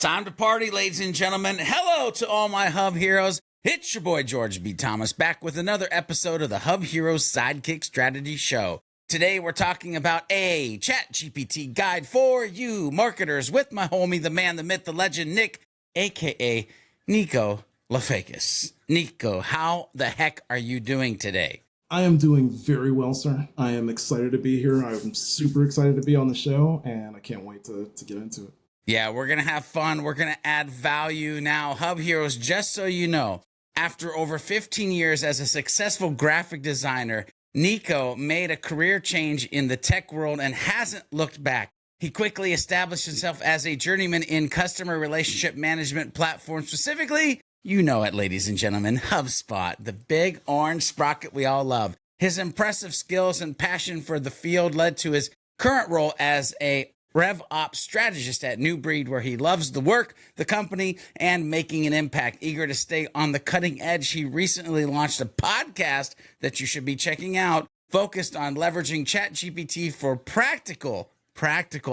time to party, ladies and gentlemen. Hello to all my Hub Heroes. It's your boy, George B. Thomas, back with another episode of the HubHeroes Sidekick Strategies show. Today, we're talking about a ChatGPT guide for you marketers with my homie, the man, the myth, the legend, Nick, a.k.a. Nico Lafakis. Nico, how the heck are you doing today? I am doing very well, sir. I am excited to be here. I'm super excited to be on the show, and I can't wait to get into it. Yeah, we're going to have fun. We're going to add value now. Hub Heroes, just so you know, after over 15 years as a successful graphic designer, Nico made a career change in the tech world and hasn't looked back. He quickly established himself as a journeyman in customer relationship management platforms, specifically, you know it, ladies and gentlemen, HubSpot, the big orange sprocket we all love. His impressive skills and passion for the field led to his current role as a REV Ops strategist at New Breed, where he loves the work, the company, and making an impact. Eager to stay on the cutting edge, he recently launched a podcast that you should be checking out, focused on leveraging ChatGPT for practical,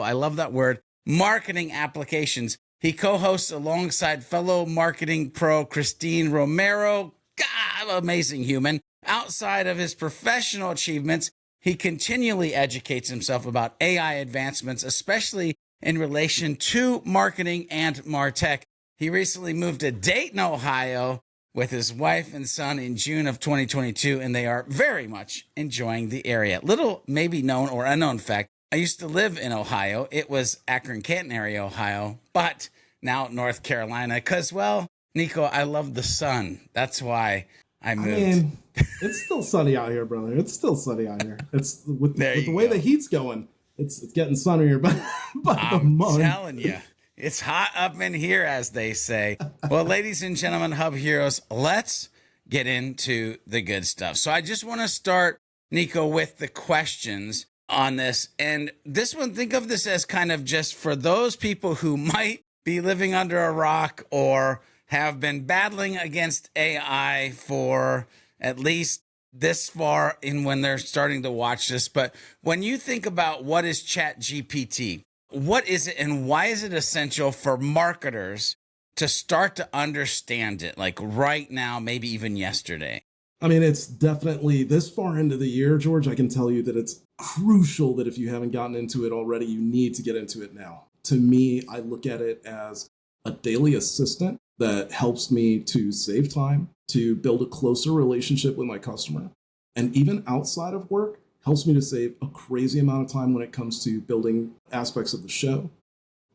I love that word, marketing applications. He co-hosts alongside fellow marketing pro Christine Romero. God, amazing human. Outside of his professional achievements, he continually educates himself about AI advancements, especially in relation to marketing and MarTech. He recently moved to Dayton, Ohio with his wife and son in June of 2022, and they are very much enjoying the area. Little maybe known or unknown fact, I used to live in Ohio. It was Akron-Canton area, Ohio, but now North Carolina, because, well, Nico, I love the sun. That's why I moved. I mean, it's still sunny out here, brother. It's still sunny out here. It's with the way the heat's going, it's getting sunnier by the month. I'm telling you, it's hot up in here, as they say. Well, ladies and gentlemen, Hub Heroes, let's get into the good stuff. So I just want to start, Nico, with the questions on this. And this one, think of this as kind of just for those people who might be living under a rock or have been battling against AI for at least this far in when they're starting to watch this. But when you think about what is ChatGPT, what is it and why is it essential for marketers to start to understand it, like right now, maybe even yesterday? I mean, it's definitely this far into the year, George, I can tell you that it's crucial that if you haven't gotten into it already, you need to get into it now. To me, I look at it as a daily assistant that helps me to save time, to build a closer relationship with my customer. And even outside of work, helps me to save a crazy amount of time when it comes to building aspects of the show.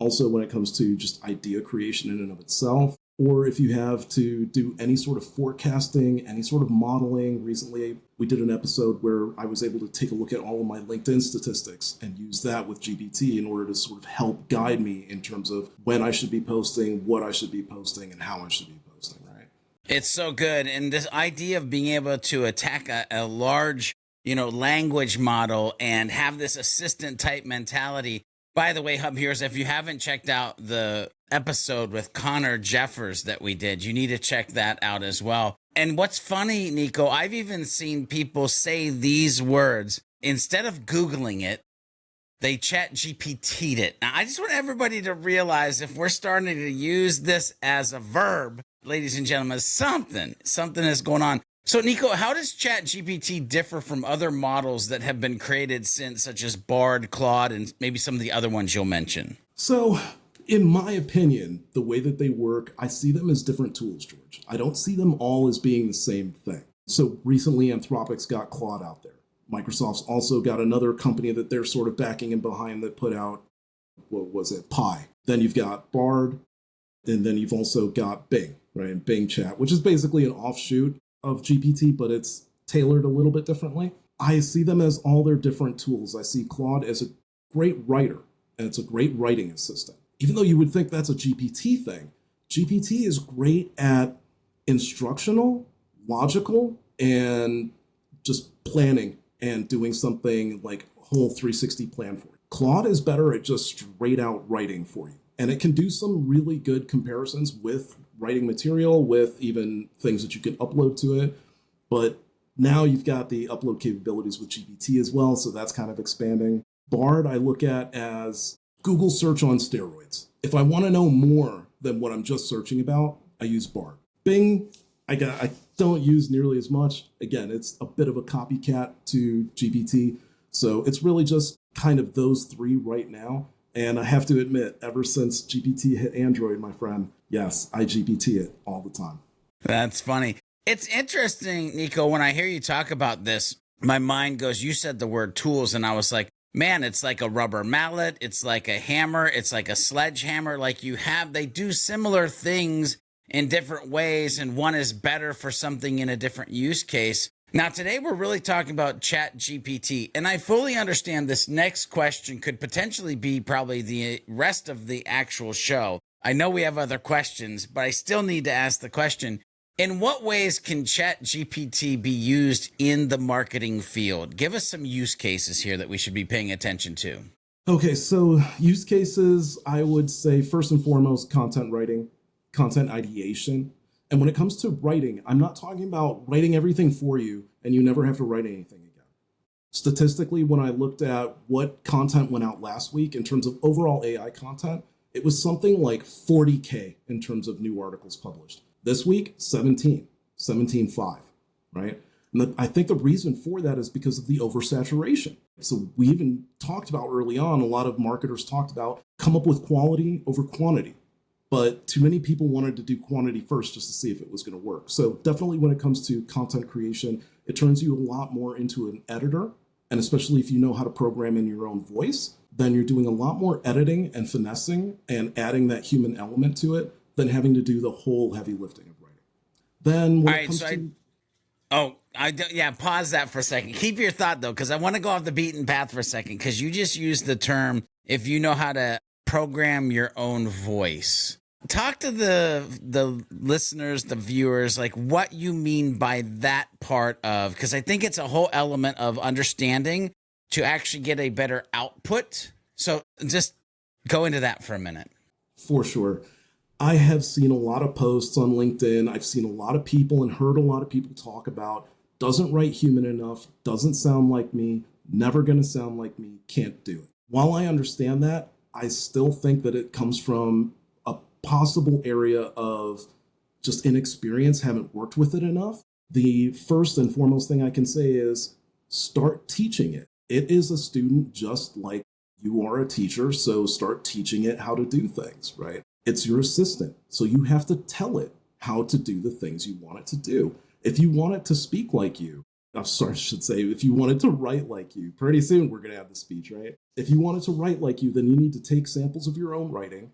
Also, when it comes to just idea creation in and of itself. Or if you have to do any sort of forecasting, any sort of modeling. Recently, we did an episode where I was able to take a look at all of my LinkedIn statistics and use that with GPT in order to sort of help guide me in terms of when I should be posting, what I should be posting, and how I should be posting, right? It's so good. And this idea of being able to attack a large, language model and have this assistant type mentality. By the way, Hub Heroes, if you haven't checked out the episode with Connor Jeffers that we did, you need to check that out as well. And what's funny, Nico, I've even seen people say these words. Instead of Googling it, they ChatGPT'd it. Now, I just want everybody to realize if we're starting to use this as a verb, ladies and gentlemen, something is going on. So, Nico, how does ChatGPT differ from other models that have been created since, such as Bard, Claude, and maybe some of the other ones you'll mention? So, in my opinion, the way that they work, I see them as different tools, George. I don't see them all as being the same thing. So recently, Anthropic's got Claude out there. Microsoft's also got another company that they're sort of backing in behind that put out, what was it, Pi. Then you've got Bard, and then you've also got Bing, right? And Bing Chat, which is basically an offshoot of GPT, but it's tailored a little bit differently. I see them as all their different tools. I see Claude as a great writer, and it's a great writing assistant. Even though you would think that's a GPT thing, GPT is great at instructional, logical, and just planning and doing something like a whole 360 plan for you. Claude is better at just straight out writing for you. And it can do some really good comparisons with writing material, with even things that you can upload to it. But now you've got the upload capabilities with GPT as well, so that's kind of expanding. Bard I look at as Google search on steroids. If I want to know more than what I'm just searching about, I use Bard. Bing, I don't use nearly as much. Again, it's a bit of a copycat to GPT. So it's really just kind of those three right now. And I have to admit, ever since GPT hit Android, my friend, yes, I GPT it all the time. That's funny. It's interesting, Nico, when I hear you talk about this, my mind goes, you said the word tools, and I was like, man, it's like a rubber mallet. It's like a hammer. It's like a sledgehammer. Like they do similar things in different ways, and one is better for something in a different use case. Now, today we're really talking about ChatGPT, and I fully understand this next question could potentially be probably the rest of the actual show. I know we have other questions, but I still need to ask the question. In what ways can ChatGPT be used in the marketing field? Give us some use cases here that we should be paying attention to. Okay, so use cases, I would say first and foremost, content writing, content ideation. And when it comes to writing, I'm not talking about writing everything for you and you never have to write anything again. Statistically, when I looked at what content went out last week in terms of overall AI content, it was something like 40K in terms of new articles published. This week, 17.5, right? And I think the reason for that is because of the oversaturation. So we even talked about early on, a lot of marketers talked about come up with quality over quantity. But too many people wanted to do quantity first just to see if it was going to work. So definitely when it comes to content creation, it turns you a lot more into an editor. And especially if you know how to program in your own voice, then you're doing a lot more editing and finessing and adding that human element to it than having to do the whole heavy lifting of writing. Then when it comes to... pause that for a second. Keep your thought, though, because I want to go off the beaten path for a second, because you just used the term, if you know how to program your own voice. Talk to the listeners, the viewers, like what you mean by that part of, because I think it's a whole element of understanding to actually get a better output. So just go into that for a minute. For sure. I have seen a lot of posts on LinkedIn. I've seen a lot of people and heard a lot of people talk about doesn't write human enough, doesn't sound like me, never going to sound like me, can't do it. While I understand that, I still think that it comes from a possible area of just inexperience, haven't worked with it enough. The first and foremost thing I can say is start teaching it. It is a student just like you are a teacher, so start teaching it how to do things, right? It's your assistant, so you have to tell it how to do the things you want it to do. If you want it to speak like you, if you want it to write like you, pretty soon we're going to have the speech, right? If you want it to write like you, then you need to take samples of your own writing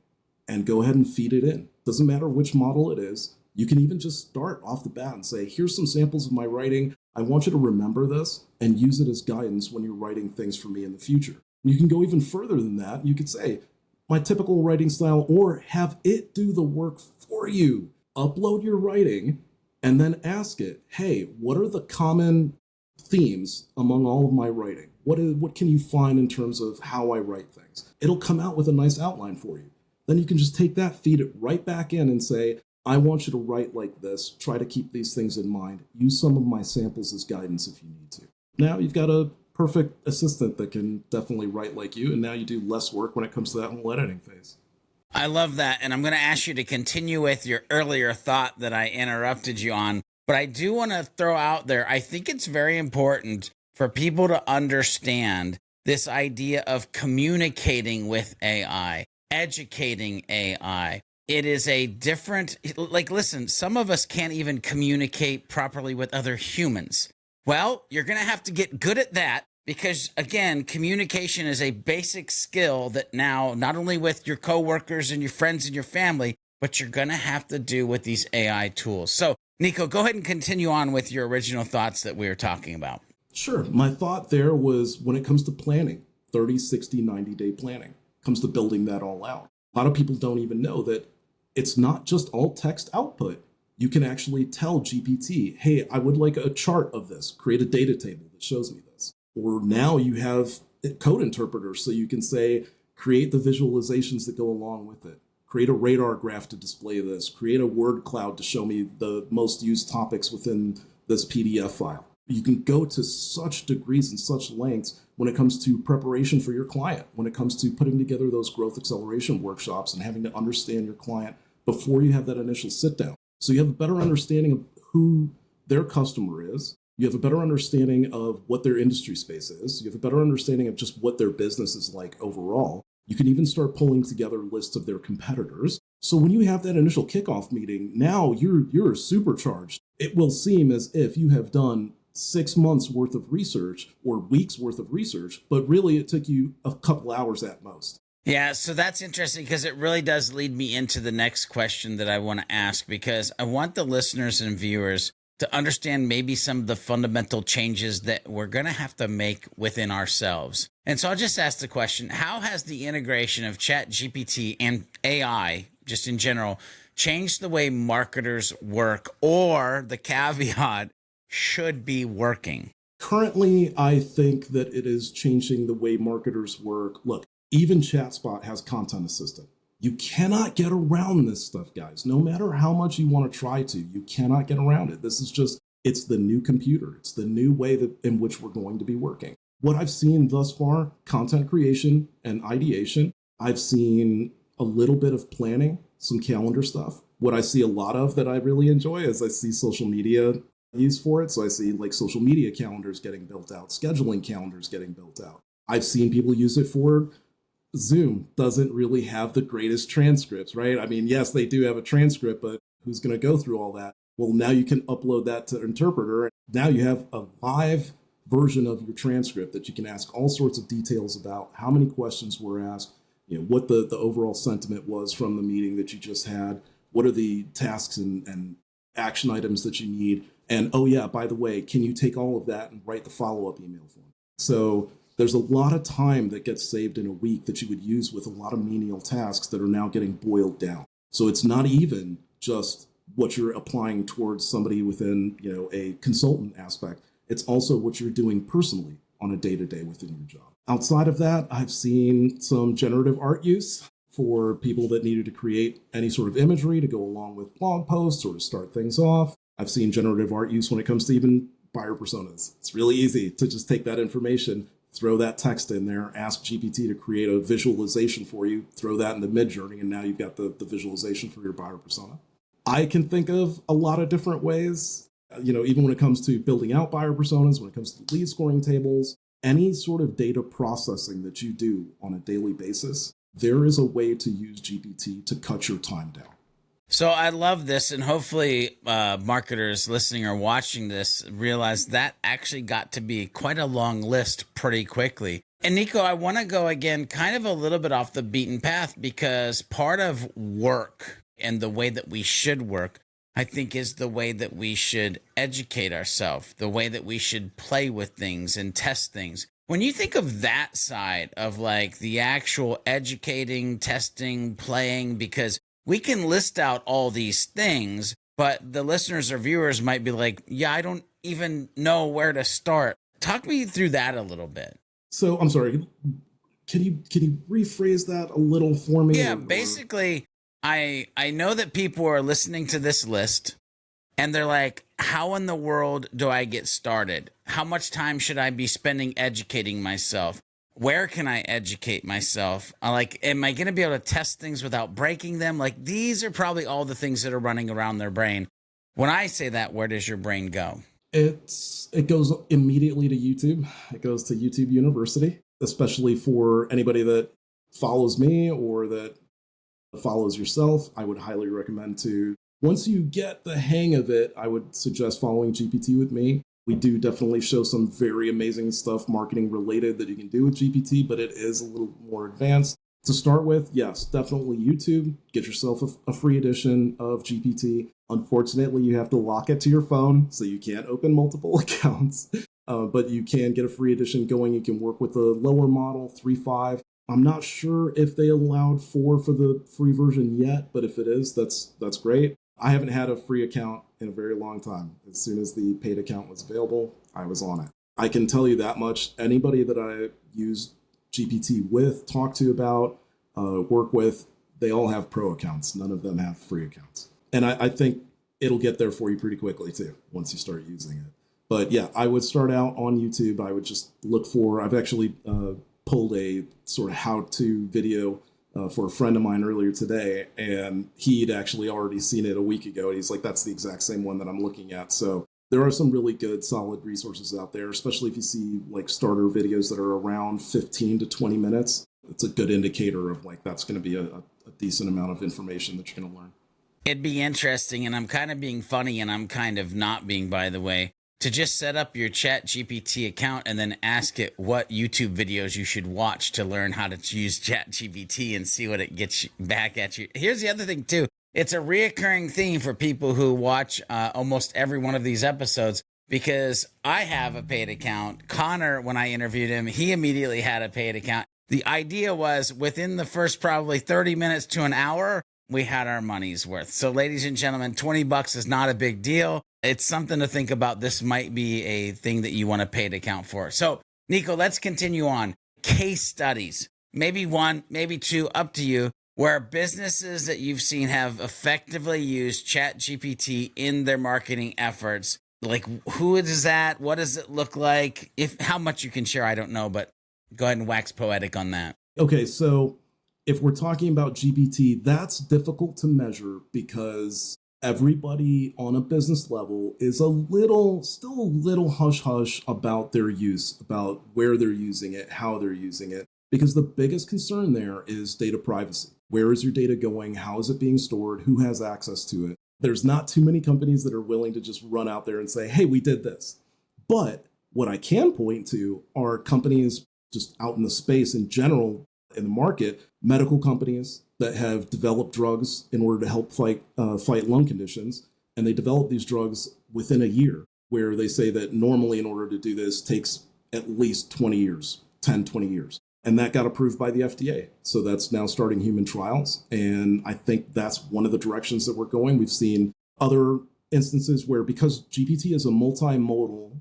and go ahead and feed it in. Doesn't matter which model it is. You can even just start off the bat and say, here's some samples of my writing. I want you to remember this and use it as guidance when you're writing things for me in the future. You can go even further than that. You could say, my typical writing style, or have it do the work for you. Upload your writing and then ask it, hey, what are the common themes among all of my writing? What can you find in terms of how I write things? It'll come out with a nice outline for you. Then you can just take that, feed it right back in and say, I want you to write like this. Try to keep these things in mind. Use some of my samples as guidance if you need to. Now you've got a perfect assistant that can definitely write like you, and now you do less work when it comes to that whole editing phase. I love that, and I'm going to ask you to continue with your earlier thought that I interrupted you on, but I do want to throw out there, I think it's very important for people to understand this idea of communicating with AI, educating AI. It is a different, listen, some of us can't even communicate properly with other humans. Well, you're going to have to get good at that because, again, communication is a basic skill that now, not only with your coworkers and your friends and your family, but you're going to have to do with these AI tools. So, Nico, go ahead and continue on with your original thoughts that we were talking about. Sure. My thought there was when it comes to planning, 30, 60, 90-day planning, comes to building that all out. A lot of people don't even know that it's not just all text output. You can actually tell GPT, hey, I would like a chart of this, create a data table that shows me this. Or now you have code interpreters, so you can say, create the visualizations that go along with it. Create a radar graph to display this. Create a word cloud to show me the most used topics within this PDF file. You can go to such degrees and such lengths when it comes to preparation for your client, when it comes to putting together those growth acceleration workshops and having to understand your client before you have that initial sit down. So you have a better understanding of who their customer is. You have a better understanding of what their industry space is. You have a better understanding of just what their business is like overall. You can even start pulling together lists of their competitors. So when you have that initial kickoff meeting, now you're supercharged. It will seem as if you have done 6 months worth of research or weeks worth of research, but really it took you a couple hours at most. Yeah, so that's interesting because it really does lead me into the next question that I want to ask, because I want the listeners and viewers to understand maybe some of the fundamental changes that we're going to have to make within ourselves. And so I'll just ask the question, how has the integration of ChatGPT and AI, just in general, changed the way marketers work, or the caveat, should be working? Currently, I think that it is changing the way marketers work. Look, even ChatSpot has content assistant. You cannot get around this stuff, guys. No matter how much you want to try to, you cannot get around it. This is just, it's the new computer. It's the new way in which we're going to be working. What I've seen thus far, content creation and ideation. I've seen a little bit of planning, some calendar stuff. What I see a lot of that I really enjoy is I see social media used for it. So I see like social media calendars getting built out, scheduling calendars getting built out. I've seen people use it for Zoom. Doesn't really have the greatest transcripts, right? I mean, yes, they do have a transcript, but who's going to go through all that? Well, now you can upload that to Interpreter. Now you have a live version of your transcript that you can ask all sorts of details about, how many questions were asked, what the overall sentiment was from the meeting that you just had, what are the tasks and action items that you need, and oh yeah, by the way, can you take all of that and write the follow-up email for me? So there's a lot of time that gets saved in a week that you would use with a lot of menial tasks that are now getting boiled down. So it's not even just what you're applying towards somebody within, a consultant aspect. It's also what you're doing personally on a day-to-day within your job. Outside of that, I've seen some generative art use for people that needed to create any sort of imagery to go along with blog posts or to start things off. I've seen generative art use when it comes to even buyer personas. It's really easy to just take that information, throw that text in there, ask GPT to create a visualization for you, throw that in the Midjourney, and now you've got the visualization for your buyer persona. I can think of a lot of different ways, even when it comes to building out buyer personas, when it comes to lead scoring tables, any sort of data processing that you do on a daily basis, there is a way to use GPT to cut your time down. So I love this, and hopefully marketers listening or watching this realize that actually got to be quite a long list pretty quickly. And Nico, I want to go again kind of a little bit off the beaten path, because part of work and the way that we should work, I think, is the way that we should educate ourselves, the way that we should play with things and test things. When you think of that side of like the actual educating, testing, playing, because we can list out all these things, but the listeners or viewers might be like, yeah, I don't even know where to start. Talk me through that a little bit. So I'm sorry, can you rephrase that a little for me? Yeah, basically, I know that people are listening to this list and they're like, how in the world do I get started? How much time should I be spending educating myself? Where can I educate myself? Am I going to be able to test things without breaking them? Like, these are probably all the things that are running around their brain. When I say that, where does your brain go? It goes immediately to YouTube. It goes to YouTube University, especially for anybody that follows me or that follows yourself. I would highly recommend to, once you get the hang of it, I would suggest following GPT with me. We do definitely show some very amazing stuff marketing related that you can do with GPT, but it is a little more advanced. To start with, yes, definitely YouTube. Get yourself a free edition of GPT. Unfortunately, you have to lock it to your phone, so you can't open multiple accounts, but you can get a free edition going. You can work with the lower model, 3.5. I'm not sure if they allowed 4 for the free version yet, but if it is, that's great. I haven't had a free account in a very long time. As soon as the paid account was available, I was on it. I can tell you that much. Anybody that I use GPT with, talk to about, work with, they all have pro accounts. None of them have free accounts. And I think it'll get there for you pretty quickly too, once you start using it. But yeah, I would start out on YouTube. I would just look for, I've actually pulled a sort of how-to video for a friend of mine earlier today, and he'd actually already seen it a week ago. And he's like, that's the exact same one that I'm looking at. So there are some really good, solid resources out there, especially if you see like starter videos that are around 15 to 20 minutes. It's a good indicator of like that's going to be a decent amount of information that you're going to learn. It'd be interesting, and I'm kind of being funny, and I'm kind of not being, by the way, to just set up your ChatGPT account and then ask it what YouTube videos you should watch to learn how to use ChatGPT and see what it gets back at you. Here's the other thing, too. It's a reoccurring theme for people who watch almost every one of these episodes, because I have a paid account. Connor, when I interviewed him, he immediately had a paid account. The idea was within the first probably 30 minutes to an hour, we had our money's worth. So ladies and gentlemen, $20 is not a big deal. It's something to think about. This might be a thing that you want to pay to account for. So Nico, let's continue on. Case studies, maybe one, maybe two, up to you, where businesses that you've seen have effectively used ChatGPT in their marketing efforts. Like, who is that? What does it look like? How much you can share, I don't know, but go ahead and wax poetic on that. Okay, so if we're talking about GPT, that's difficult to measure because everybody on a business level is still a little hush-hush about their use, about where they're using it, how they're using it, because the biggest concern there is data privacy. Where is your data going? How is it being stored? Who has access to it? There's not too many companies that are willing to just run out there and say, hey, we did this. But what I can point to are companies just out in the space in general, in the market, medical companies that have developed drugs in order to help fight lung conditions. And they develop these drugs within a year, where they say that normally in order to do this takes at least 20 years, 10, 20 years. And that got approved by the FDA. So that's now starting human trials. And I think that's one of the directions that we're going. We've seen other instances where, because GPT is a multimodal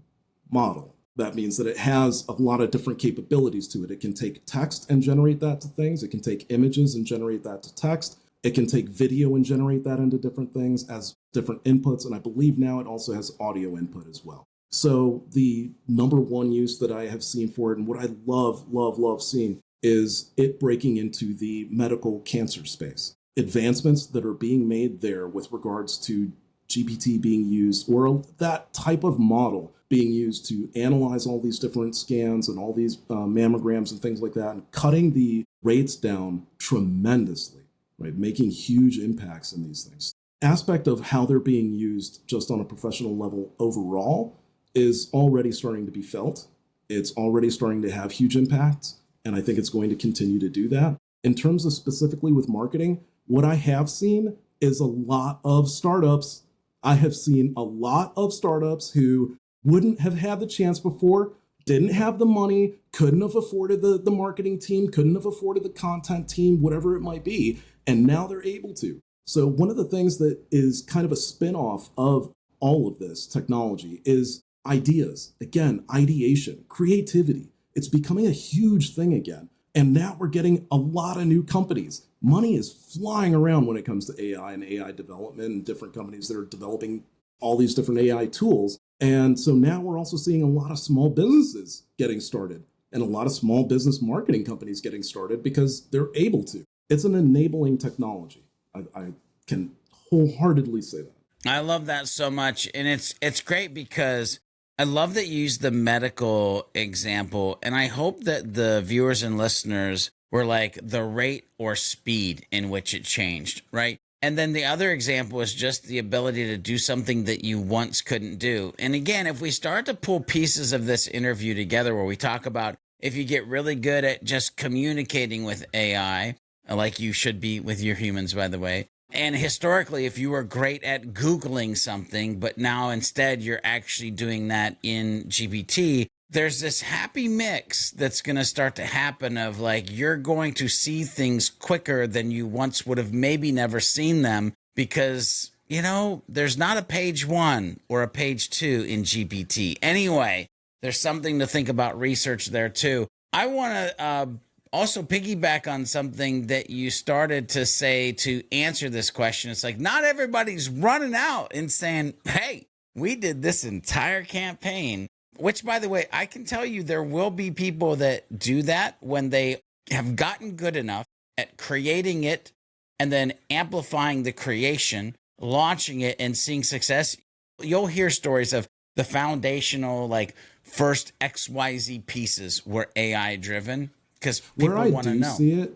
model, that means that it has a lot of different capabilities to it. It can take text and generate that to things. It can take images and generate that to text. It can take video and generate that into different things as different inputs. And I believe now it also has audio input as well. So the number one use that I have seen for it, and what I love seeing, is it breaking into the medical cancer space. Advancements that are being made there with regards to GPT being used, or that type of model being used to analyze all these different scans and all these mammograms and things like that, and cutting the rates down tremendously, right? Making huge impacts in these things. Aspect of how they're being used just on a professional level overall is already starting to be felt. It's already starting to have huge impacts, and I think it's going to continue to do that. In terms of specifically with marketing, what I have seen is a lot of startups. I have seen a lot of startups who wouldn't have had the chance before, didn't have the money, couldn't have afforded the marketing team, couldn't have afforded the content team, whatever it might be, and now they're able to. So one of the things that is kind of a spin-off of all of this technology is ideas. Again, ideation, creativity. It's becoming a huge thing again. And now we're getting a lot of new companies. Money is flying around when it comes to AI and AI development, and different companies that are developing all these different AI tools. And so now we're also seeing a lot of small businesses getting started, and a lot of small business marketing companies getting started because they're able to. It's an enabling technology. I can wholeheartedly say that. I love that so much. And it's great because I love that you use the medical example. And I hope that the viewers and listeners were like the rate or speed in which it changed, right? And then the other example is just the ability to do something that you once couldn't do. And again, if we start to pull pieces of this interview together where we talk about if you get really good at just communicating with AI, like you should be with your humans, by the way, and historically, if you were great at Googling something, but now instead you're actually doing that in GPT, there's this happy mix that's going to start to happen of like, you're going to see things quicker than you once would have maybe never seen them because, you know, there's not a page 1 or a page 2 in GPT. Anyway, there's something to think about research there too. I want to also piggyback on something that you started to say to answer this question. It's like, not everybody's running out and saying, hey, we did this entire campaign. Which, by the way, I can tell you there will be people that do that when they have gotten good enough at creating it and then amplifying the creation, launching it and seeing success, you'll hear stories of the foundational, like first XYZ pieces were AI driven because people want to know. See it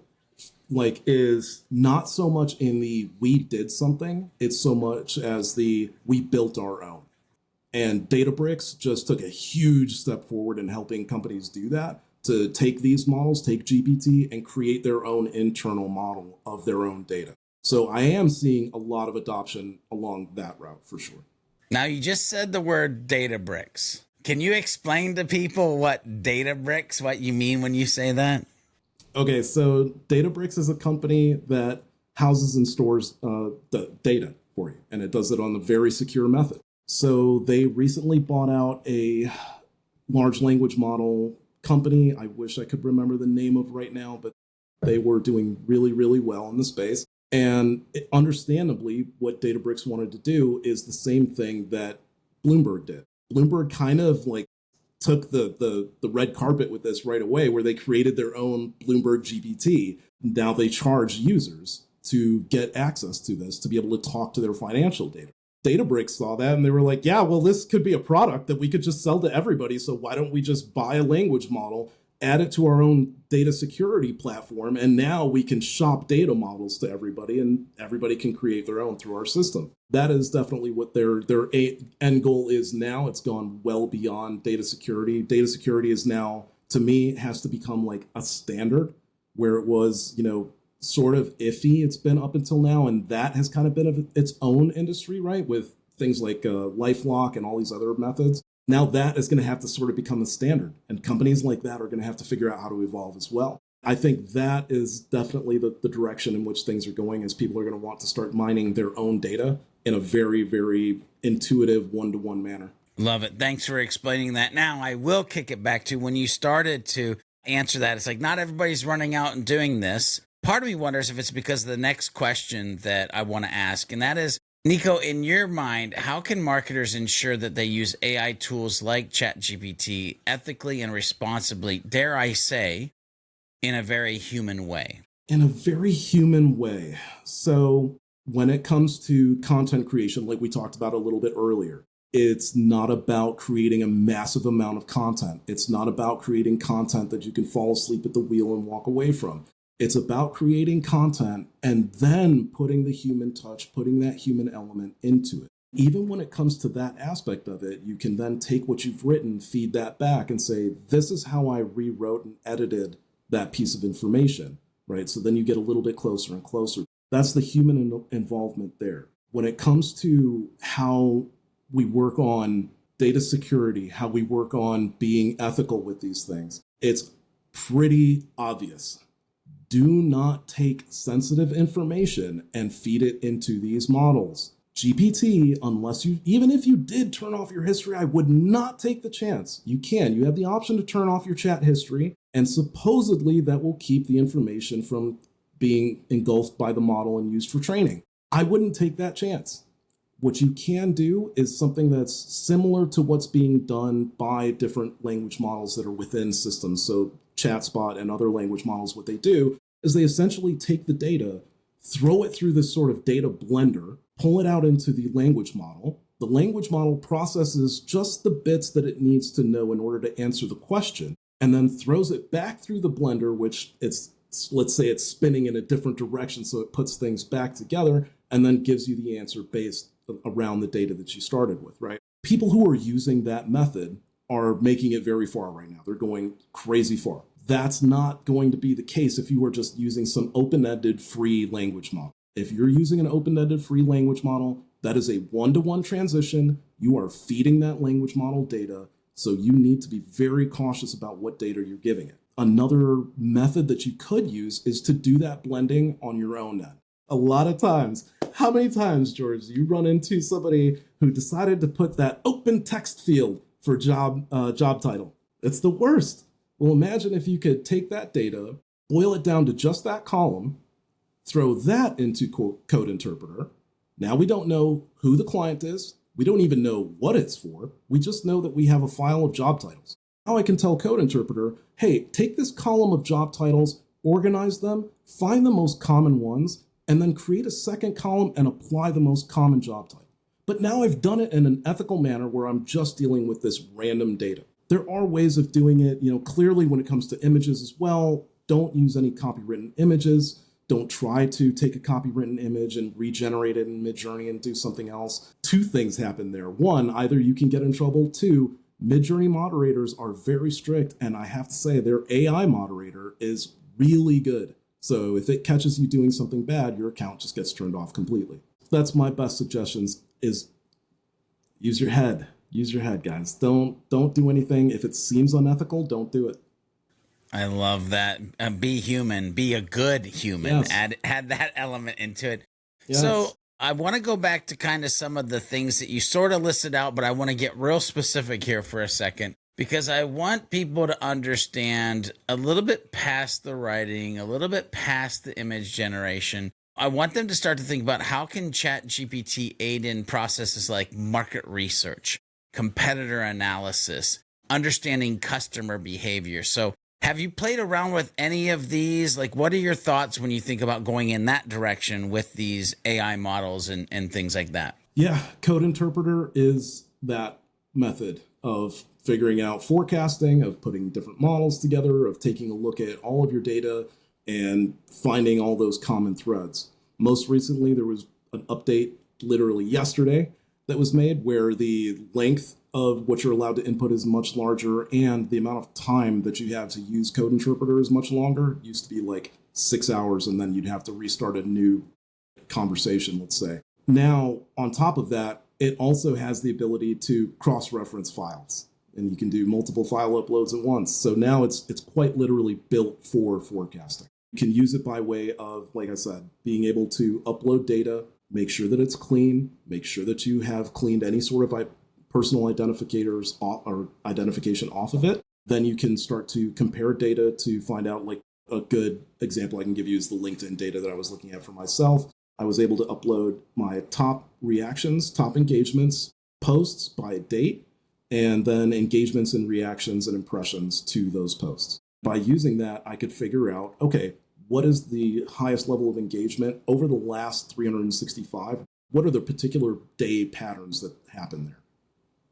like is not so much in the we did something, it's so much as the we built our own. And Databricks just took a huge step forward in helping companies do that, to take these models, take GPT, and create their own internal model of their own data. So I am seeing a lot of adoption along that route for sure. Now, you just said the word Databricks. Can you explain to people what Databricks, what you mean when you say that? Okay, so Databricks is a company that houses and stores the data for you, and it does it on a very secure method. So they recently bought out a large language model company. I wish I could remember the name of right now, but they were doing really, really well in the space. And understandably, what Databricks wanted to do is the same thing that Bloomberg did. Bloomberg kind of like took the red carpet with this right away, where they created their own Bloomberg GPT. Now they charge users to get access to this, to be able to talk to their financial data. Databricks saw that and they were like, yeah, well, this could be a product that we could just sell to everybody. So why don't we just buy a language model, add it to our own data security platform, and now we can shop data models to everybody and everybody can create their own through our system. That is definitely what their end goal is now. It's gone well beyond data security. Data security is now, to me, has to become like a standard, where it was, sort of iffy. It's been up until now, and that has kind of been of its own industry, right? With things like LifeLock and all these other methods. Now that is going to have to sort of become the standard, and companies like that are going to have to figure out how to evolve as well. I think that is definitely the direction in which things are going, as people are going to want to start mining their own data in a very, very intuitive one-to-one manner. Love it. Thanks for explaining that. Now, I will kick it back to when you started to answer that. It's like not everybody's running out and doing this. Part of me wonders if it's because of the next question that I want to ask, and that is, Nico, in your mind, how can marketers ensure that they use AI tools like ChatGPT ethically and responsibly, dare I say, in a very human way? In a very human way. So when it comes to content creation, like we talked about a little bit earlier, it's not about creating a massive amount of content. It's not about creating content that you can fall asleep at the wheel and walk away from. It's about creating content and then putting the human touch, putting that human element into it. Even when it comes to that aspect of it, you can then take what you've written, feed that back and say, this is how I rewrote and edited that piece of information, right? So then you get a little bit closer and closer. That's the human involvement there. When it comes to how we work on data security, how we work on being ethical with these things, it's pretty obvious. Do not take sensitive information and feed it into these models. GPT, even if you did turn off your history, I would not take the chance. You have the option to turn off your chat history, and supposedly that will keep the information from being engulfed by the model and used for training. I wouldn't take that chance. What you can do is something that's similar to what's being done by different language models that are within systems. So ChatSpot and other language models, what they do is they essentially take the data, throw it through this sort of data blender, pull it out into the language model. The language model processes just the bits that it needs to know in order to answer the question, and then throws it back through the blender, which let's say it's spinning in a different direction, so it puts things back together and then gives you the answer based around the data that you started with, right? People who are using that method are making it very far right now. They're going crazy far. That's not going to be the case if you are just using some open-ended free language model. If you're using an open-ended free language model, that is a one-to-one transition. You are feeding that language model data, so you need to be very cautious about what data you're giving it. Another method that you could use is to do that blending on your own end. A lot of times, how many times, George, you run into somebody who decided to put that open text field for job title? It's the worst. Well, imagine if you could take that data, boil it down to just that column, throw that into Code Interpreter. Now we don't know who the client is. We don't even know what it's for. We just know that we have a file of job titles. Now I can tell Code Interpreter, hey, take this column of job titles, organize them, find the most common ones, and then create a second column and apply the most common job type. But now I've done it in an ethical manner where I'm just dealing with this random data. There are ways of doing it, clearly when it comes to images as well. Don't use any copywritten images. Don't try to take a copywritten image and regenerate it in Midjourney and do something else. Two things happen there. One, either you can get in trouble. Two, Midjourney moderators are very strict, and I have to say their AI moderator is really good. So if it catches you doing something bad, your account just gets turned off completely. That's my best suggestions is use your head. Use your head, guys. Don't do anything. If it seems unethical, don't do it. I love that. Be human. Be a good human. Yes. Add that element into it. Yes. So I want to go back to kind of some of the things that you sort of listed out, but I want to get real specific here for a second, because I want people to understand a little bit past the writing, a little bit past the image generation. I want them to start to think about how can ChatGPT aid in processes like market research, competitor analysis, understanding customer behavior. So have you played around with any of these? Like, what are your thoughts when you think about going in that direction with these AI models and things like that? Yeah, Code Interpreter is that method of figuring out forecasting, of putting different models together, of taking a look at all of your data and finding all those common threads. Most recently, there was an update literally yesterday that was made where the length of what you're allowed to input is much larger, and the amount of time that you have to use Code Interpreter is much longer. It used to be like 6 hours, and then you'd have to restart a new conversation, let's say. Now, on top of that, it also has the ability to cross-reference files, and you can do multiple file uploads at once. So now it's quite literally built for forecasting. You can use it by way of, like I said, being able to upload data, make sure that it's clean, make sure that you have cleaned any sort of personal identifiers or identification off of it. Then you can start to compare data to find out, like a good example I can give you is the LinkedIn data that I was looking at for myself. I was able to upload my top reactions, top engagements, posts by date, and then engagements and reactions and impressions to those posts. By using that, I could figure out, okay, what is the highest level of engagement over the last 365? What are the particular day patterns that happen there?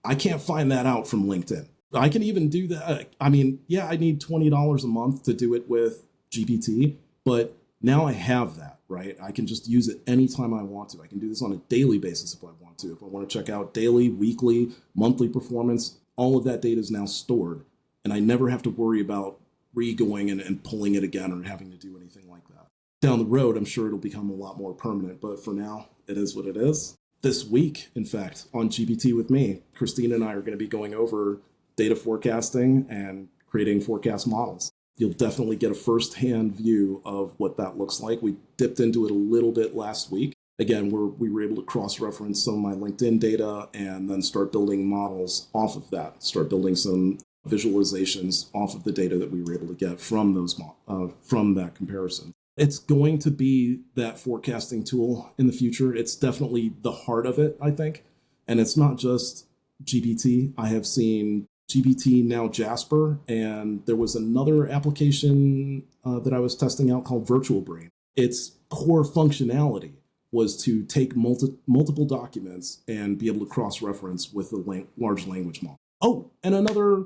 I can't find that out from LinkedIn. I can even do that. I mean, yeah, I need $20 a month to do it with GPT, but now I have that, right? I can just use it anytime I want to. I can do this on a daily basis if I want to. If I want to check out daily, weekly, monthly performance, all of that data is now stored, and I never have to worry about re-going and pulling it again or having to do anything like that. Down the road, I'm sure it'll become a lot more permanent, but for now, it is what it is. This week, in fact, on GPT with me, Christina and I are going to be going over data forecasting and creating forecast models. You'll definitely get a first-hand view of what that looks like. We dipped into it a little bit last week. Again, we were able to cross-reference some of my LinkedIn data and then start building models off of that, start building some visualizations off of the data that we were able to get from from that comparison. It's going to be that forecasting tool in the future. It's definitely the heart of it, I think. And it's not just GPT. I have seen GPT, now Jasper, and there was another application that I was testing out called Virtual Brain. Its core functionality was to take multiple documents and be able to cross-reference with a large language model. Oh, and another,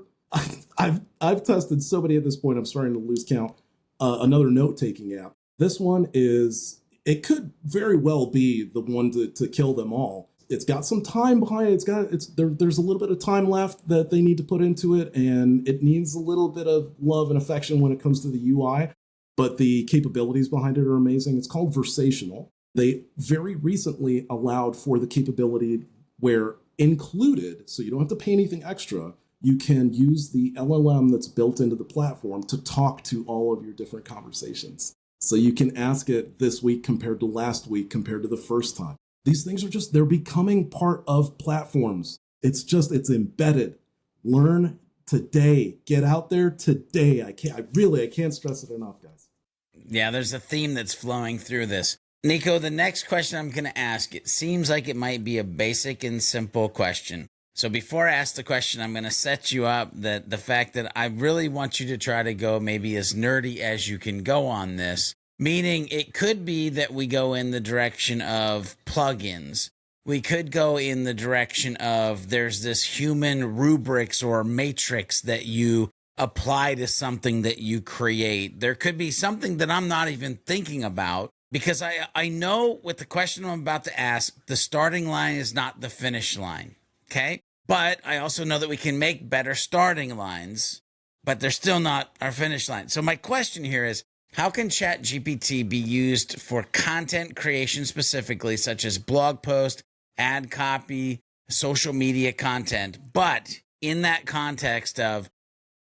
I've tested so many at this point, I'm starting to lose count. Another note-taking app. This one it could very well be the one to kill them all. It's got some time behind it. There's a little bit of time left that they need to put into it, and it needs a little bit of love and affection when it comes to the UI, but the capabilities behind it are amazing. It's called Versational. They very recently allowed for the capability where included, so you don't have to pay anything extra, you can use the LLM that's built into the platform to talk to all of your different conversations. So you can ask it this week compared to last week compared to the first time. These things are they're becoming part of platforms. It's embedded. Learn today. Get out there today. I can't stress it enough, guys. Yeah, there's a theme that's flowing through this. Nico, the next question I'm going to ask, it seems like it might be a basic and simple question. So before I ask the question, I'm going to set you up that the fact that I really want you to try to go maybe as nerdy as you can go on this, meaning it could be that we go in the direction of plugins. We could go in the direction of there's this human rubrics or matrix that you apply to something that you create. There could be something that I'm not even thinking about, because I know with the question I'm about to ask, the starting line is not the finish line. Okay. But I also know that we can make better starting lines, but they're still not our finish line. So my question here is, how can ChatGPT be used for content creation specifically, such as blog post, ad copy, social media content, but in that context of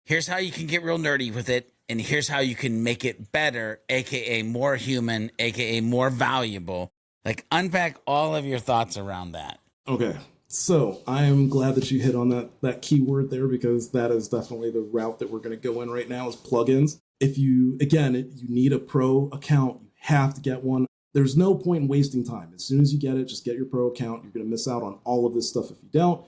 here's how you can get real nerdy with it, and here's how you can make it better, aka more human, aka more valuable. Like, unpack all of your thoughts around that. Okay. So I am glad that you hit on that keyword there, because that is definitely the route that we're going to go in right now is plugins. If you need a pro account, you have to get one. There's no point in wasting time. As soon as you get it, just get your pro account. You're going to miss out on all of this stuff if you don't.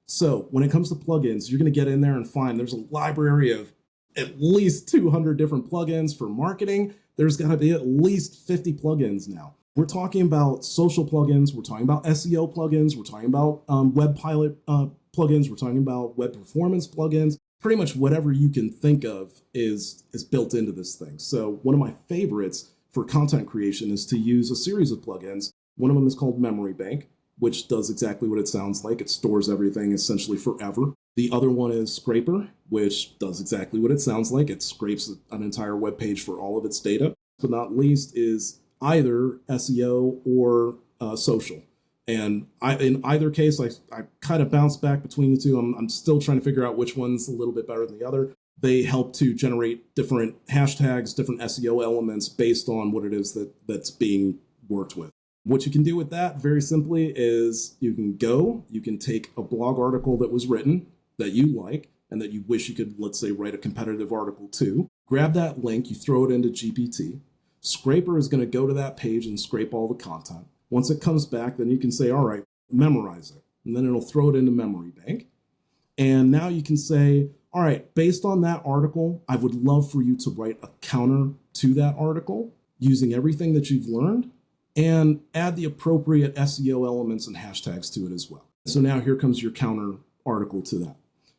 So when it comes to plugins, you're going to get in there and find there's a library of at least 200 different plugins for marketing. There's got to be at least 50 plugins now. We're talking about social plugins. We're talking about SEO plugins. We're talking about web pilot plugins. We're talking about web performance plugins. Pretty much whatever you can think of is built into this thing. So one of my favorites for content creation is to use a series of plugins. One of them is called Memory Bank, which does exactly what it sounds like. It stores everything essentially forever. The other one is Scraper, which does exactly what it sounds like. It scrapes an entire web page for all of its data. But not least is either SEO or social. And in either case, I kind of bounce back between the two. I'm still trying to figure out which one's a little bit better than the other. They help to generate different hashtags, different SEO elements based on what it is that's being worked with. What you can do with that very simply is you can take a blog article that was written that you like and that you wish you could, let's say, write a competitive article to. Grab that link, you throw it into GPT. Scraper is going to go to that page and scrape all the content. Once it comes back, then you can say, all right, memorize it. And then it'll throw it into Memory Bank. And now you can say, all right, based on that article, I would love for you to write a counter to that article using everything that you've learned and add the appropriate SEO elements and hashtags to it as well. So now here comes your counter article to that.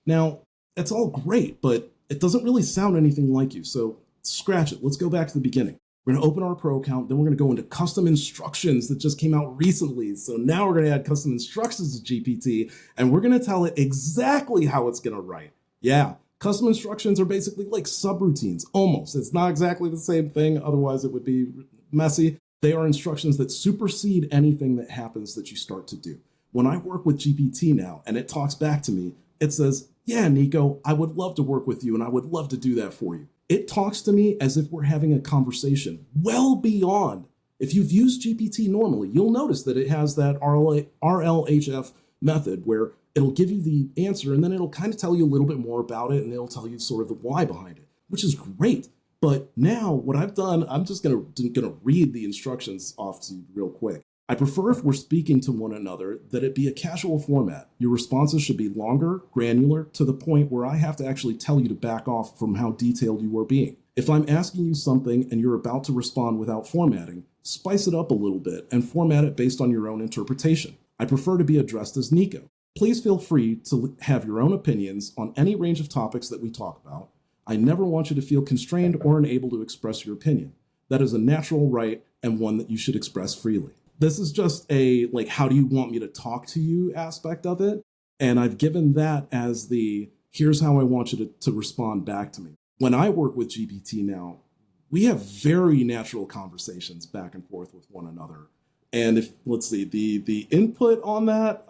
Now, that's all great, but it doesn't really sound anything like you. So scratch it. Let's go back to the beginning. We're going to open our pro account, then we're going to go into custom instructions that just came out recently. So now we're going to add custom instructions to GPT, and we're going to tell it exactly how it's going to write. Yeah, custom instructions are basically like subroutines, almost. It's not exactly the same thing, otherwise it would be messy. They are instructions that supersede anything that happens that you start to do. When I work with GPT now, and it talks back to me, it says, yeah, Nico, I would love to work with you, and I would love to do that for you. It talks to me as if we're having a conversation well beyond. If you've used GPT normally, you'll notice that it has that RLHF method where it'll give you the answer and then it'll kind of tell you a little bit more about it and it'll tell you sort of the why behind it, which is great. But now what I've done, I'm just gonna read the instructions off to you real quick. I prefer if we're speaking to one another that it be a casual format. Your responses should be longer, granular, to the point where I have to actually tell you to back off from how detailed you are being. If I'm asking you something and you're about to respond without formatting, spice it up a little bit and format it based on your own interpretation. I prefer to be addressed as Nico. Please feel free to have your own opinions on any range of topics that we talk about. I never want you to feel constrained or unable to express your opinion. That is a natural right and one that you should express freely. This is just a, like, how do you want me to talk to you aspect of it? And I've given that as the, here's how I want you to respond back to me. When I work with GPT now, we have very natural conversations back and forth with one another. And if, let's see, the input on that,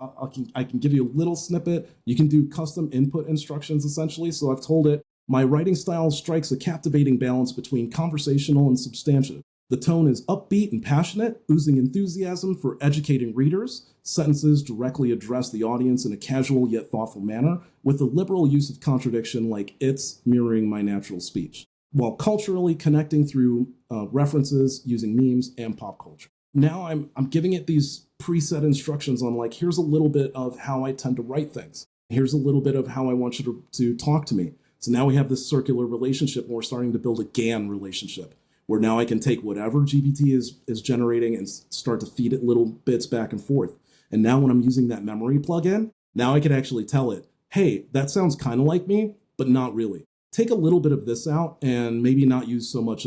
I can give you a little snippet. You can do custom input instructions, essentially. So I've told it, my writing style strikes a captivating balance between conversational and substantive. The tone is upbeat and passionate, oozing enthusiasm for educating readers. Sentences directly address the audience in a casual yet thoughtful manner, with a liberal use of contradiction like it's mirroring my natural speech, while culturally connecting through references using memes and pop culture. Now I'm giving it these preset instructions on like, here's a little bit of how I tend to write things. Here's a little bit of how I want you to talk to me. So now we have this circular relationship, and we're starting to build a GAN relationship, where now I can take whatever GPT is generating and start to feed it little bits back and forth. And now when I'm using that memory plugin, now I can actually tell it, hey, that sounds kind of like me, but not really. Take a little bit of this out and maybe not use so much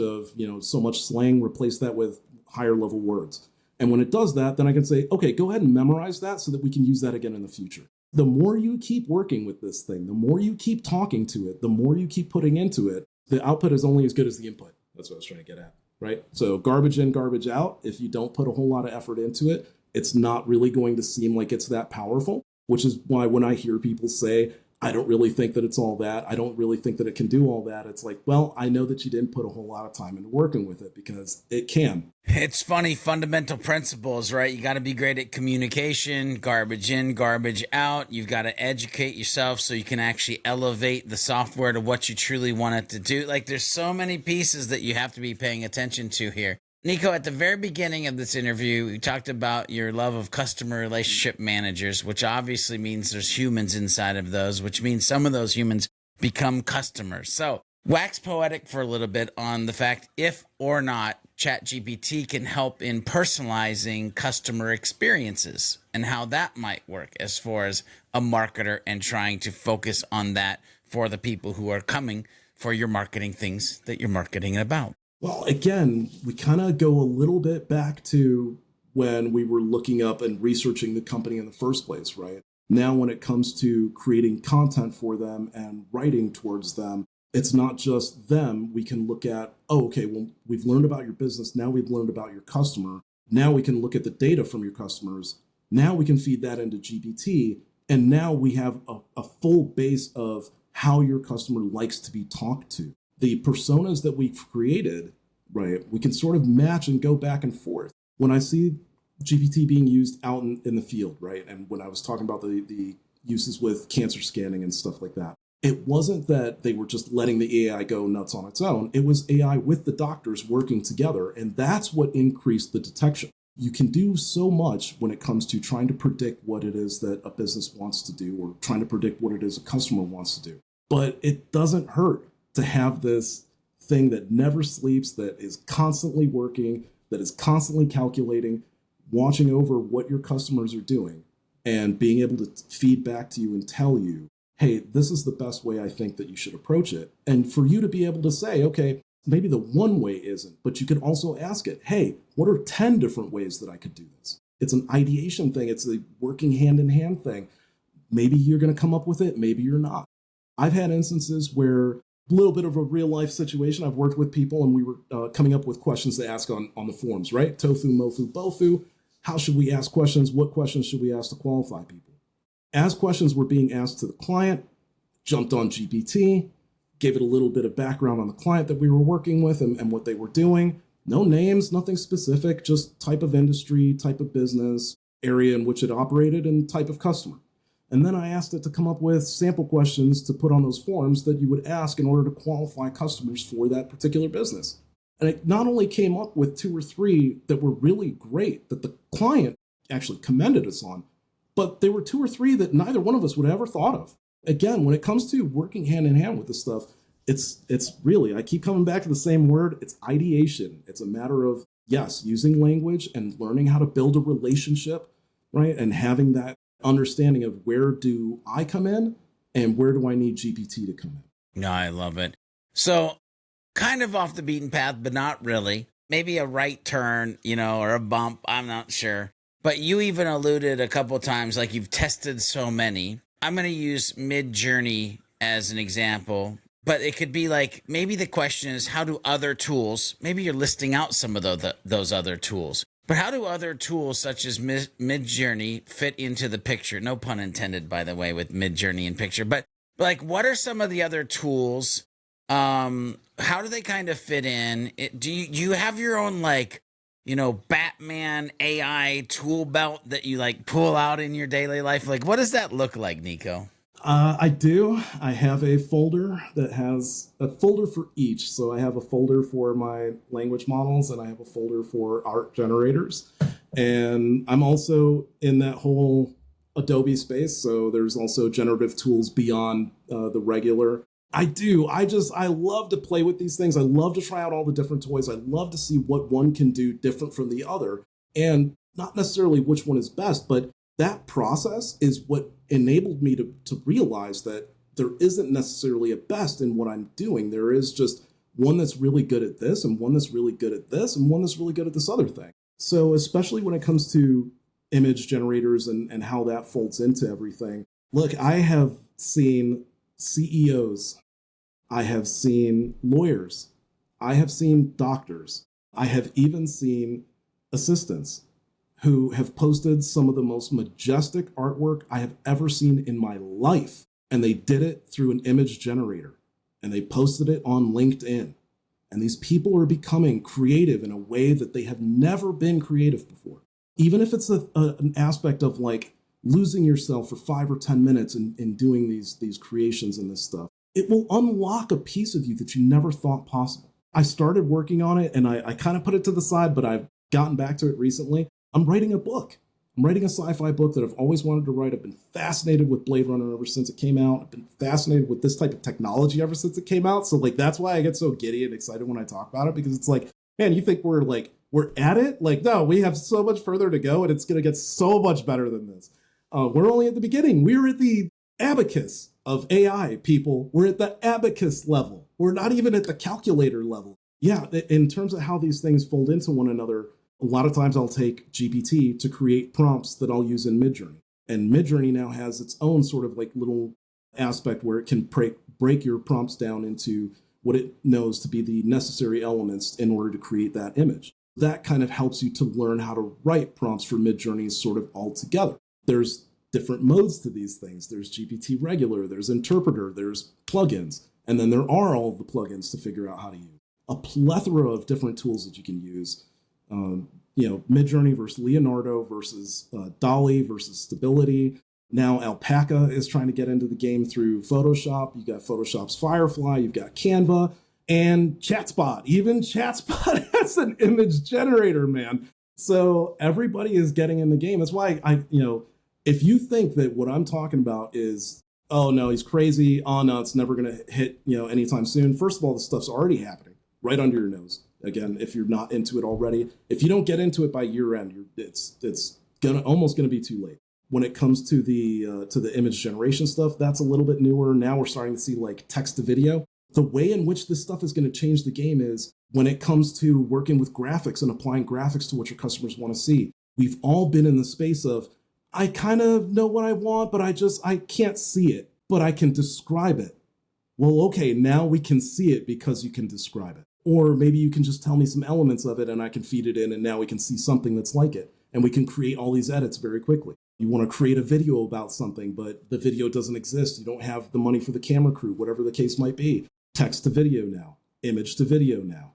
slang, replace that with higher level words. And when it does that, then I can say, okay, go ahead and memorize that so that we can use that again in the future. The more you keep working with this thing, the more you keep talking to it, the more you keep putting into it, the output is only as good as the input. That's what I was trying to get at, right? So garbage in, garbage out. If you don't put a whole lot of effort into it, it's not really going to seem like it's that powerful, which is why when I hear people say, I don't really think that it's all that, I don't really think that it can do all that, it's like, well, I know that you didn't put a whole lot of time into working with it, because it can. It's funny, fundamental principles, right? You got to be great at communication, garbage in, garbage out. You've got to educate yourself so you can actually elevate the software to what you truly want it to do. Like, there's so many pieces that you have to be paying attention to here. Nico, at the very beginning of this interview, you talked about your love of customer relationship managers, which obviously means there's humans inside of those, which means some of those humans become customers. So wax poetic for a little bit on the fact if or not ChatGPT can help in personalizing customer experiences and how that might work as far as a marketer and trying to focus on that for the people who are coming for your marketing things that you're marketing about. Well, again, we kind of go a little bit back to when we were looking up and researching the company in the first place, right? Now, when it comes to creating content for them and writing towards them, it's not just them. We can look at, oh, okay, well, we've learned about your business. Now we've learned about your customer. Now we can look at the data from your customers. Now we can feed that into GPT. And now we have a full base of how your customer likes to be talked to. The personas that we've created, right, we can sort of match and go back and forth. When I see GPT being used out in the field, right, and when I was talking about the uses with cancer scanning and stuff like that, it wasn't that they were just letting the AI go nuts on its own. It was AI with the doctors working together, and that's what increased the detection. You can do so much when it comes to trying to predict what it is that a business wants to do or trying to predict what it is a customer wants to do. But it doesn't hurt to have this thing that never sleeps, that is constantly working, that is constantly calculating, watching over what your customers are doing, and being able to feed back to you and tell you, hey, this is the best way I think that you should approach it. And for you to be able to say, okay, maybe the one way isn't, but you could also ask it, hey, what are 10 different ways that I could do this? It's an ideation thing. It's a working hand in hand thing. Maybe you're going to come up with it. Maybe you're not. I've had instances where a little bit of a real life situation. I've worked with people and we were coming up with questions to ask on the forums, right? Tofu, mofu, bofu. How should we ask questions? What questions should we ask to qualify people? As questions were being asked to the client, jumped on GPT, gave it a little bit of background on the client that we were working with and what they were doing. No names, nothing specific, just type of industry, type of business, area in which it operated, and type of customer. And then I asked it to come up with sample questions to put on those forms that you would ask in order to qualify customers for that particular business. And it not only came up with 2 or 3 that were really great, that the client actually commended us on, but there were 2 or 3 that neither one of us would have ever thought of. Again, when it comes to working hand in hand with this stuff, it's really, I keep coming back to the same word, it's ideation. It's a matter of, yes, using language and learning how to build a relationship, right? And having that understanding of where do I come in and where do I need GPT to come in. No, I love it. So kind of off the beaten path, but not really. Maybe a right turn, or a bump. I'm not sure. But you even alluded a couple of times, like you've tested so many. I'm going to use Mid-Journey as an example, but it could be like, maybe the question is, how do other tools, maybe you're listing out some of those other tools, but how do other tools such as Mid-Journey fit into the picture? No pun intended, by the way, with Mid-Journey in picture, but like, what are some of the other tools? How do they kind of fit in? Do you have your own, like, Batman AI tool belt that you like pull out in your daily life? Like, what does that look like, Nico? I do. I have a folder that has a folder for each. So I have a folder for my language models and I have a folder for art generators. And I'm also in that whole Adobe space. So there's also generative tools beyond the regular. I do. I love to play with these things. I love to try out all the different toys. I love to see what one can do different from the other. And not necessarily which one is best, but that process is what enabled me to realize that there isn't necessarily a best in what I'm doing. There is just one that's really good at this and one that's really good at this and one that's really good at this other thing. So especially when it comes to image generators and how that folds into everything. Look, I have seen CEOs, I have seen lawyers, I have seen doctors, I have even seen assistants who have posted some of the most majestic artwork I have ever seen in my life. And they did it through an image generator and they posted it on LinkedIn. And these people are becoming creative in a way that they have never been creative before. Even if it's an aspect of like losing yourself for 5 or 10 minutes in doing these creations and this stuff, it will unlock a piece of you that you never thought possible. I started working on it and I kind of put it to the side, but I've gotten back to it recently. I'm writing a book. I'm writing a sci-fi book that I've always wanted to write. I've been fascinated with Blade Runner ever since it came out. I've been fascinated with this type of technology ever since it came out. So like that's why I get so giddy and excited when I talk about it, because it's like, man, you think we're at it? Like, no, we have so much further to go and it's going to get so much better than this. We're only at the beginning. We're at the abacus of AI, people. We're at the abacus level. We're not even at the calculator level. Yeah, in terms of how these things fold into one another, a lot of times I'll take GPT to create prompts that I'll use in Midjourney. And Midjourney now has its own sort of like little aspect where it can break your prompts down into what it knows to be the necessary elements in order to create that image. That kind of helps you to learn how to write prompts for Midjourney sort of all together. There's different modes to these things. There's GPT regular, there's interpreter, there's plugins, and then there are all of the plugins to figure out how to use. A plethora of different tools that you can use. Midjourney versus Leonardo versus Dolly versus Stability. Now Alpaca is trying to get into the game through Photoshop. You got Photoshop's Firefly, you've got Canva, and ChatSpot. Even ChatSpot has an image generator, man. So everybody is getting in the game. That's why if you think that what I'm talking about is, oh no, he's crazy, oh no, it's never gonna hit, anytime soon. First of all, this stuff's already happening right under your nose. Again, if you're not into it already, if you don't get into it by year end, it's almost gonna be too late. When it comes to the image generation stuff, that's a little bit newer. Now we're starting to see like text to video. The way in which this stuff is going to change the game is when it comes to working with graphics and applying graphics to what your customers want to see. We've all been in the space of, I kind of know what I want, but I can't see it, but I can describe it. Well, okay, now we can see it because you can describe it. Or maybe you can just tell me some elements of it and I can feed it in and now we can see something that's like it. And we can create all these edits very quickly. You want to create a video about something, but the video doesn't exist. You don't have the money for the camera crew, whatever the case might be. Text to video now, image to video now,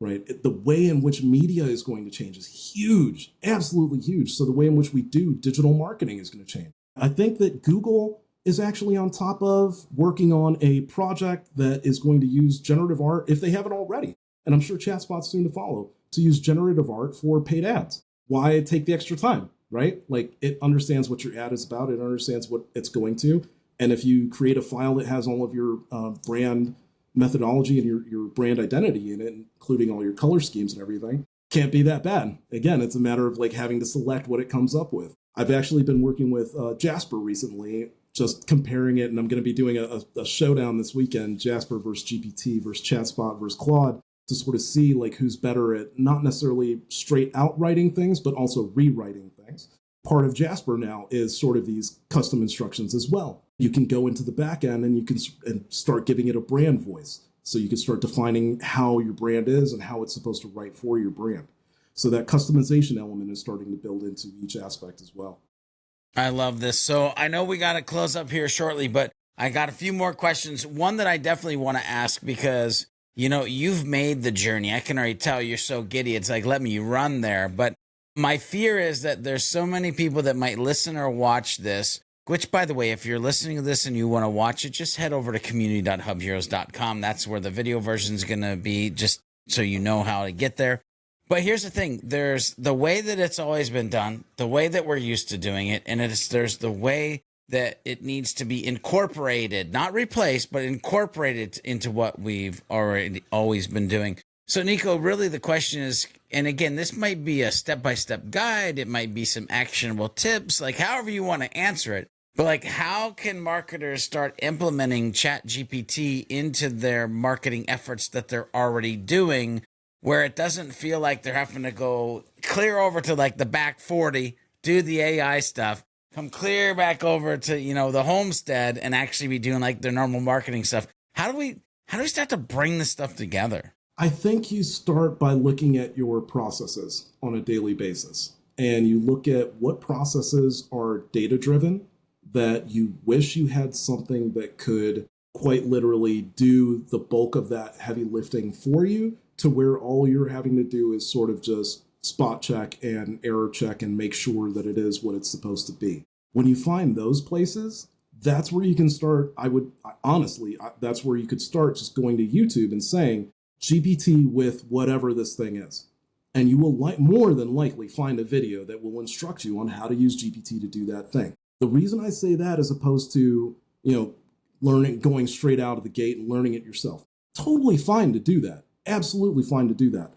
right? The way in which media is going to change is huge, absolutely huge. So the way in which we do digital marketing is going to change. I think that Google is actually on top of working on a project that is going to use generative art, if they haven't already. And I'm sure ChatSpot's soon to follow, to use generative art for paid ads. Why take the extra time, right? Like it understands what your ad is about. It understands what it's going to. And if you create a file that has all of your brand methodology and your brand identity in it, including all your color schemes and everything, can't be that bad. Again, it's a matter of like having to select what it comes up with. I've actually been working with Jasper recently, just comparing it, and I'm going to be doing a showdown this weekend, Jasper versus GPT versus ChatSpot versus Claude, to sort of see like who's better at not necessarily straight out writing things, but also rewriting things. Part of Jasper now is sort of these custom instructions as well. You can go into the back end and you can start giving it a brand voice. So you can start defining how your brand is and how it's supposed to write for your brand. So that customization element is starting to build into each aspect as well. I love this. So I know we got to close up here shortly, but I got a few more questions. One that I definitely want to ask because, you've made the journey. I can already tell you're so giddy. It's like, let me run there. But my fear is that there's so many people that might listen or watch this which, by the way, if you're listening to this and you want to watch it, just head over to community.hubheroes.com. That's where the video version is going to be, just so you know how to get there. But here's the thing. There's the way that it's always been done, the way that we're used to doing it, and there's the way that it needs to be incorporated, not replaced, but incorporated into what we've already always been doing. So, Nico, really the question is, and again, this might be a step-by-step guide. It might be some actionable tips, like however you want to answer it. But like, how can marketers start implementing ChatGPT into their marketing efforts that they're already doing, where it doesn't feel like they're having to go clear over to like the back 40, do the AI stuff, come clear back over to, the homestead and actually be doing like their normal marketing stuff? How do we start to bring this stuff together? I think you start by looking at your processes on a daily basis, and you look at what processes are data-driven that you wish you had something that could quite literally do the bulk of that heavy lifting for you, to where all you're having to do is sort of just spot check and error check and make sure that it is what it's supposed to be. When you find those places, that's where you can start. That's where you could start just going to YouTube and saying, GPT with whatever this thing is. And you will more than likely find a video that will instruct you on how to use GPT to do that thing. The reason I say that, as opposed to, going straight out of the gate and learning it yourself, totally fine to do that. Absolutely fine to do that.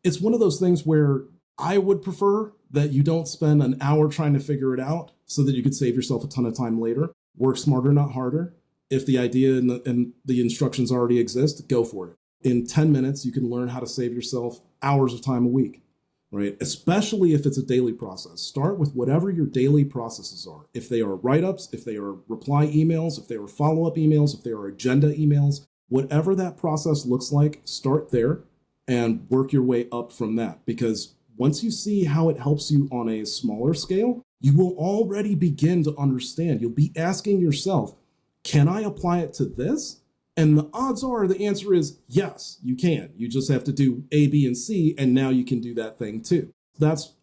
It's one of those things where I would prefer that you don't spend an hour trying to figure it out so that you could save yourself a ton of time later. Work smarter, not harder. If the idea and the instructions already exist, go for it. In 10 minutes, you can learn how to save yourself hours of time a week, right? Especially if it's a daily process. Start with whatever your daily processes are. If they are write-ups, if they are reply emails, if they are follow-up emails, if they are agenda emails, whatever that process looks like, start there and work your way up from that. Because once you see how it helps you on a smaller scale, you will already begin to understand. You'll be asking yourself, can I apply it to this? And the odds are the answer is yes, you can. You just have to do A, B, and C, and now you can do that thing too. That's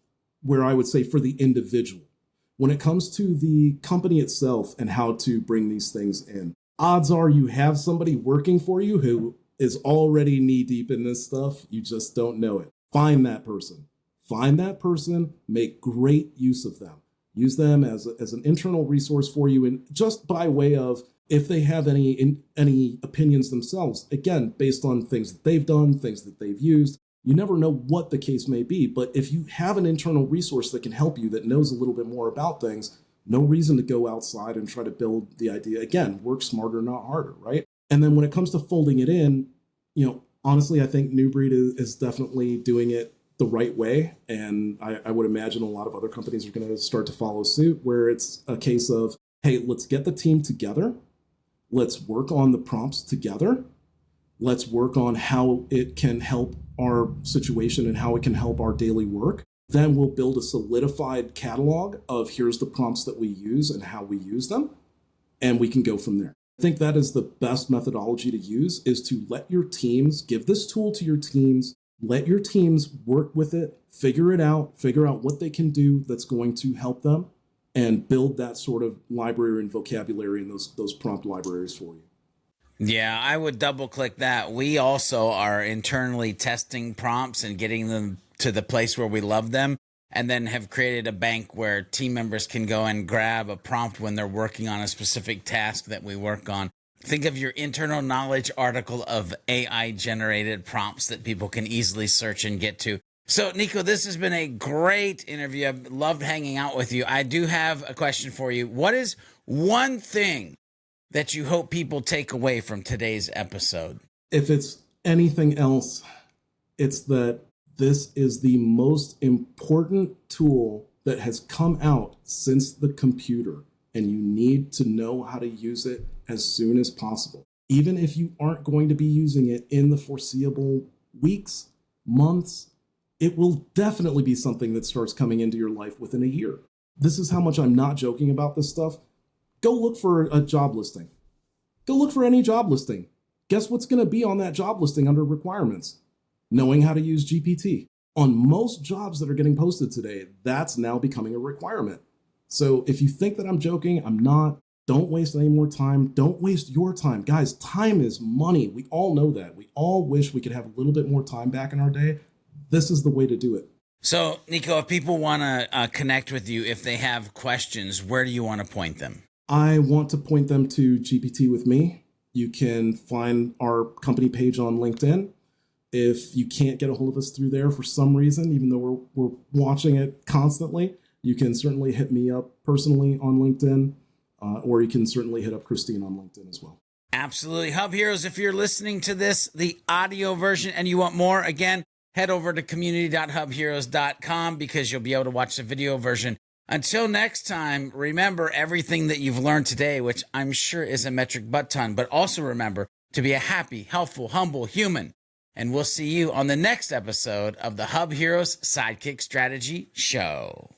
where I would say for the individual. When it comes to the company itself and how to bring these things in, odds are you have somebody working for you who is already knee-deep in this stuff. You just don't know it. Find that person. Find that person. Make great use of them. Use them as an internal resource for you, and just by way of, if they have any opinions themselves, again, based on things that they've done, things that they've used, you never know what the case may be. But if you have an internal resource that can help you, that knows a little bit more about things, no reason to go outside and try to build the idea. Again, work smarter, not harder, right? And then when it comes to folding it in, honestly, I think New Breed is definitely doing it the right way. And I would imagine a lot of other companies are going to start to follow suit, where it's a case of, hey, let's get the team together. Let's work on the prompts together. Let's work on how it can help our situation and how it can help our daily work. Then we'll build a solidified catalog of here's the prompts that we use and how we use them. And we can go from there. I think that is the best methodology to use, is to let your teams, give this tool to your teams, let your teams work with it, figure out what they can do that's going to help them, and build that sort of library and vocabulary and those prompt libraries for you. Yeah, I would double click that. We also are internally testing prompts and getting them to the place where we love them, and then have created a bank where team members can go and grab a prompt when they're working on a specific task that we work on. Think of your internal knowledge article of AI generated prompts that people can easily search and get to. So, Nico, this has been a great interview. I've loved hanging out with you. I do have a question for you. What is one thing that you hope people take away from today's episode? If it's anything else, it's that this is the most important tool that has come out since the computer, and you need to know how to use it as soon as possible. Even if you aren't going to be using it in the foreseeable weeks, months, it will definitely be something that starts coming into your life within a year. This is how much I'm not joking about this stuff. Go look for a job listing. Go look for any job listing. Guess what's going to be on that job listing under requirements? Knowing how to use GPT. On most jobs that are getting posted today, that's now becoming a requirement. So if you think that I'm joking, I'm not. Don't waste any more time. Don't waste your time. Guys, time is money. We all know that. We all wish we could have a little bit more time back in our day. This is the way to do it. So, Nico, if people want to connect with you, if they have questions, where do you want to point them? I want to point them to GPT with me. You can find our company page on LinkedIn. If you can't get a hold of us through there for some reason, even though we're watching it constantly, you can certainly hit me up personally on LinkedIn. Or you can certainly hit up Christine on LinkedIn as well. Absolutely. Hub Heroes, if you're listening to this, the audio version, and you want more, again, head over to community.hubheroes.com because you'll be able to watch the video version. Until next time, remember everything that you've learned today, which I'm sure is a metric butt ton, but also remember to be a happy, helpful, humble human. And we'll see you on the next episode of the Hub Heroes Sidekick Strategy Show.